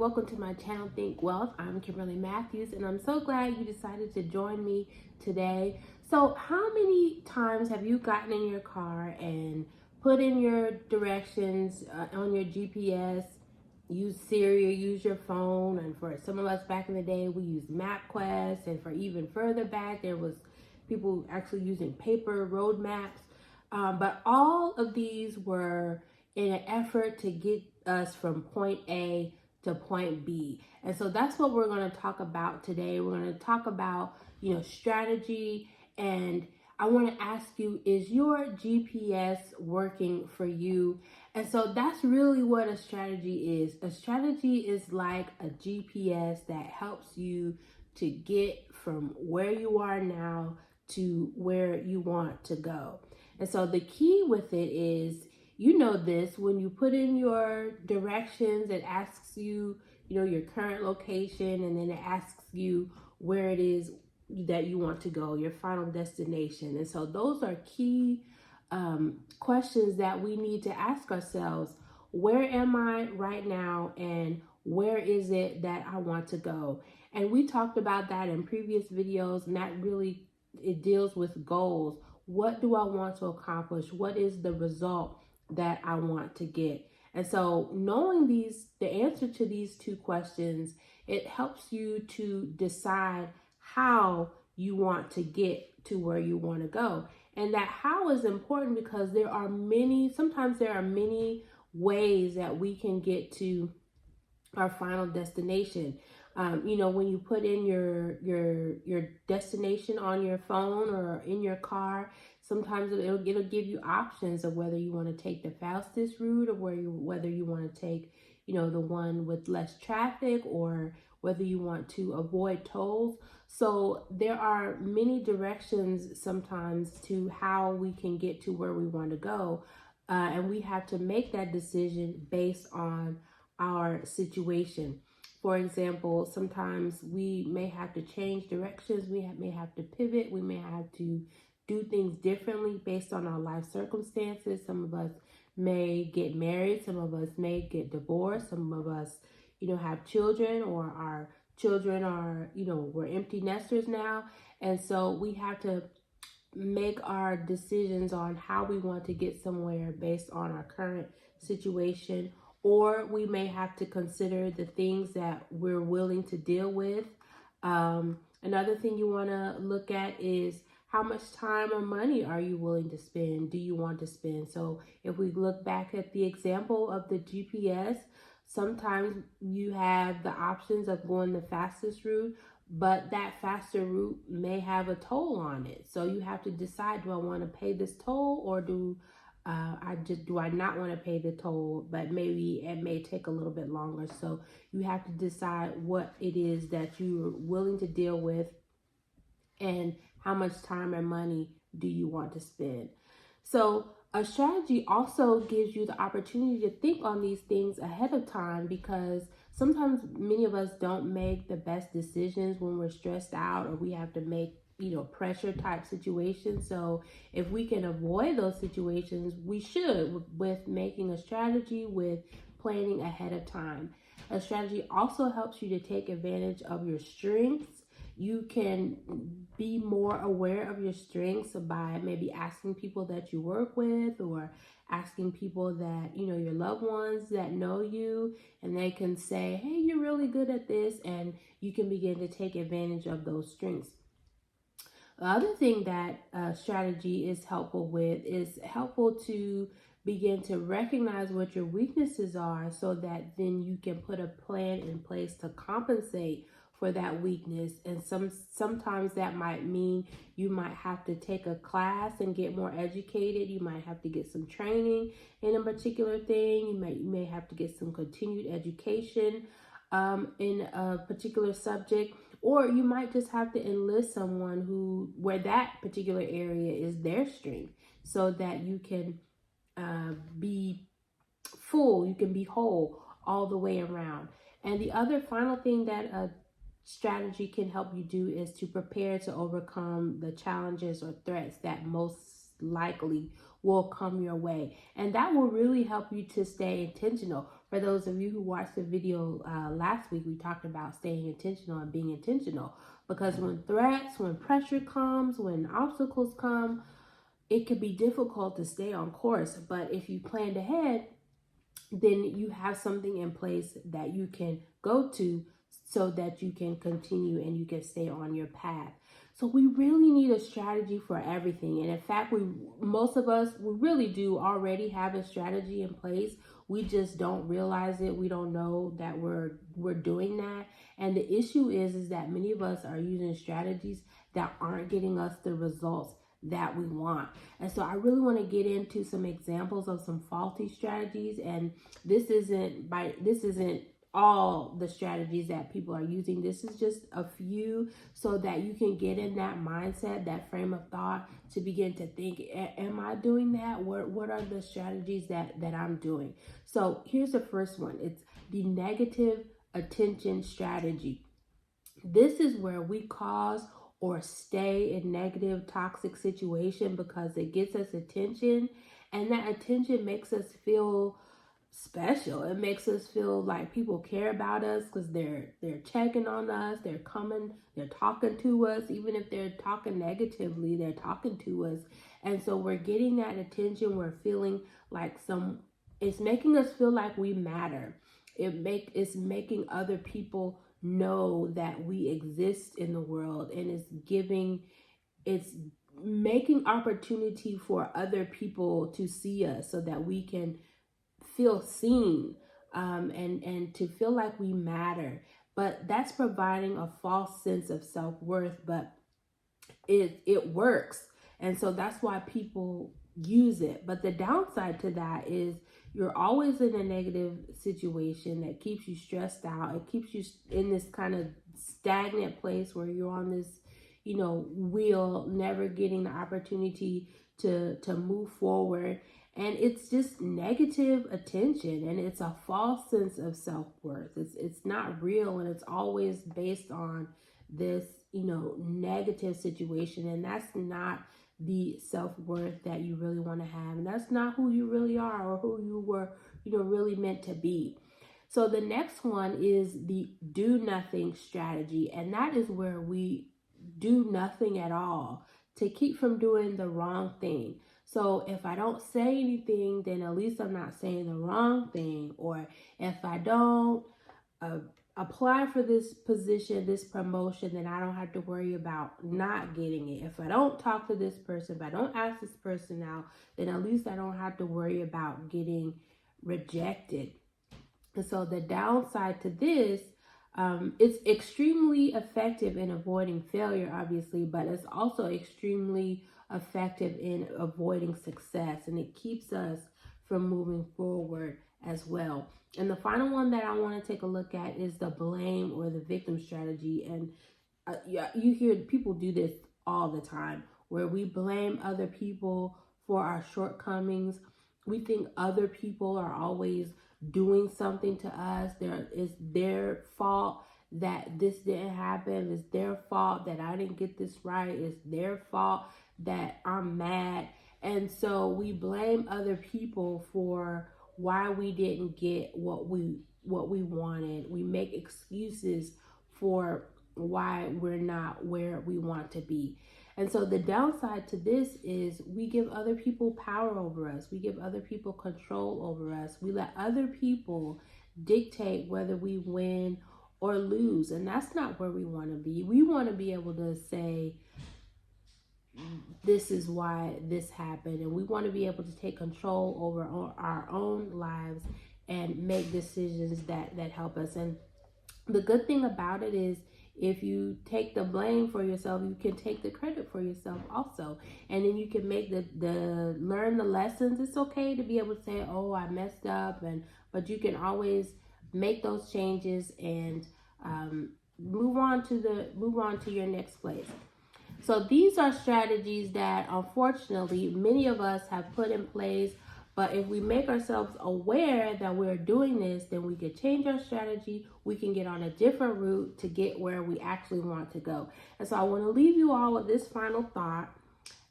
welcome to my channel, Think Wealth. I'm Kimberly Matthews, and I'm so glad you decided to join me today. So how many times have you gotten in your car and put in your directions on your GPS, use Siri or use your phone? And for some of us back in the day, we used MapQuest, and for even further back, there was people actually using paper road maps. But all of these were in an effort to get us from point A to point B. And so that's what we're going to talk about today. We're going to talk about, strategy. And I want to ask you, is your GPS working for you? And so that's really what a strategy is. A strategy is like a GPS that helps you to get from where you are now to where you want to go. And so the key with it is, this, when you put in your directions, it asks you, your current location, and then it asks you where it is that you want to go, your final destination. And so those are key questions that we need to ask ourselves. Where am I right now, and where is it that I want to go? And we talked about that in previous videos, and that really, it deals with goals. What do I want to accomplish? What is the result that I want to get? And so knowing the answer to these two questions, it helps you to decide how you want to get to where you want to go. And that how is important because sometimes there are many ways that we can get to our final destination. When you put in your destination on your phone or in your car, sometimes it'll give you options of whether you want to take the fastest route, or whether you want to take, the one with less traffic, or whether you want to avoid tolls. So there are many directions sometimes to how we can get to where we want to go. And we have to make that decision based on our situation. For example, sometimes we may have to change directions, we may have to pivot, we may have to do things differently based on our life circumstances. Some of us may get married, some of us may get divorced, some of us, have children, or our children are, we're empty nesters now. And so we have to make our decisions on how we want to get somewhere based on our current situation, or we may have to consider the things that we're willing to deal with. Another thing you want to look at is how much time or money are you willing to spend? Do you want to spend? So if we look back at the example of the GPS, sometimes you have the options of going the fastest route, but that faster route may have a toll on it. So you have to decide, do I want to pay this toll, or do I not want to pay the toll, but maybe it may take a little bit longer. So you have to decide what it is that you're willing to deal with, and how much time and money do you want to spend. So a strategy also gives you the opportunity to think on these things ahead of time, because sometimes many of us don't make the best decisions when we're stressed out, or we have to make pressure type situations. So if we can avoid those situations, we should, with making a strategy, with planning ahead of time. A strategy also helps you to take advantage of your strengths. You can be more aware of your strengths by maybe asking people that you work with, or asking people that, your loved ones that know you, and they can say, hey, you're really good at this, and you can begin to take advantage of those strengths. The other thing that strategy is helpful to begin to recognize what your weaknesses are, so that then you can put a plan in place to compensate for that weakness. And sometimes that might mean you might have to take a class and get more educated. You might have to get some training in a particular thing. You may have to get some continued education in a particular subject. Or you might just have to enlist someone where that particular area is their strength, so that you can be full, you can be whole all the way around. And the other final thing that a strategy can help you do is to prepare to overcome the challenges or threats that most likely will come your way. And that will really help you to stay intentional. For those of you who watched the video last week, we talked about staying intentional and being intentional, because when threats, when pressure comes, when obstacles come, it could be difficult to stay on course. But if you planned ahead, then you have something in place that you can go to so that you can continue and you can stay on your path. So we really need a strategy for everything. And in fact, most of us, we really do already have a strategy in place. We just don't realize it. We don't know that we're doing that. And the issue is that many of us are using strategies that aren't getting us the results that we want. And so I really want to get into some examples of some faulty strategies. And this isn't all the strategies that people are using. This is just a few, so that you can get in that mindset, that frame of thought, to begin to think, am I doing that? What are the strategies that I'm doing? So here's the first one. It's the negative attention strategy. This is where we cause or stay in negative, toxic situation because it gets us attention, and that attention makes us feel special. It makes us feel like people care about us because they're checking on us, they're coming, they're talking to us. Even if they're talking negatively, they're talking to us. And so we're getting that attention. We're feeling like it's making us feel like we matter. It's making other people know that we exist in the world, and it's making opportunity for other people to see us so that we can feel seen, and to feel like we matter. But that's providing a false sense of self-worth, but it works. And so that's why people use it. But the downside to that is you're always in a negative situation that keeps you stressed out. It keeps you in this kind of stagnant place where you're on this, wheel, never getting the opportunity to move forward. And it's just negative attention, and it's a false sense of self-worth. It's not real, and it's always based on this, negative situation. And that's not the self-worth that you really want to have. And that's not who you really are or who you were, really meant to be. So the next one is the do nothing strategy. And that is where we do nothing at all to keep from doing the wrong thing. So if I don't say anything, then at least I'm not saying the wrong thing. Or if I don't apply for this position, this promotion, then I don't have to worry about not getting it. If I don't talk to this person, if I don't ask this person out, then at least I don't have to worry about getting rejected. And so the downside to this, it's extremely effective in avoiding failure, obviously, but it's also extremely effective in avoiding success, and it keeps us from moving forward as well. And the final one that I want to take a look at is the blame or the victim strategy. And you hear people do this all the time, where we blame other people for our shortcomings. We think other people are always doing something to us. It's their fault that this didn't happen. It's their fault that I didn't get this right. It's their fault that I'm mad. And so we blame other people for why we didn't get what we wanted. We make excuses for why we're not where we want to be. And so the downside to this is we give other people power over us. We give other people control over us. We let other people dictate whether we win or lose. And that's not where we want to be. We want to be able to say, this is why this happened. And we want to be able to take control over our own lives and make decisions that help us. And the good thing about it is, if you take the blame for yourself, you can take the credit for yourself also. And then you can make learn the lessons. It's okay to be able to say, oh, I messed up, but you can always make those changes and move on to your next place. So these are strategies that unfortunately many of us have put in place. But if we make ourselves aware that we're doing this, then we can change our strategy. We can get on a different route to get where we actually want to go. And so I want to leave you all with this final thought.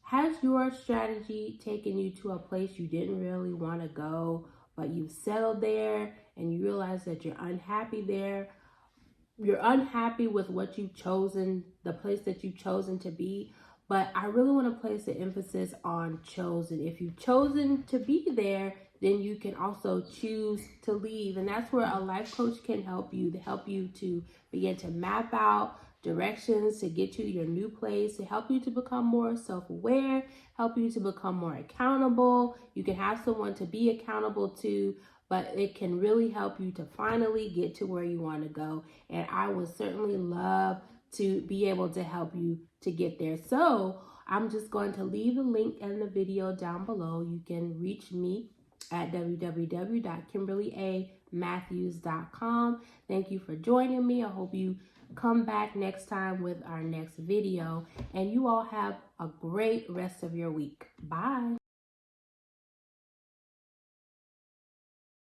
Has your strategy taken you to a place you didn't really want to go, but you've settled there and you realize that you're unhappy there, you're unhappy with what you've chosen, the place that you've chosen to be. But I really want to place the emphasis on chosen. If you've chosen to be there, then you can also choose to leave. And that's where a life coach can help you, to begin to map out directions to get you to your new place, to help you to become more self-aware, help you to become more accountable. You can have someone to be accountable to, but it can really help you to finally get to where you want to go. And I would certainly love to be able to help you to get there. So I'm just going to leave the link in the video down below. You can reach me at www.kimberlyamatthews.com. Thank you for joining me. I hope you come back next time with our next video. And you all have a great rest of your week. Bye.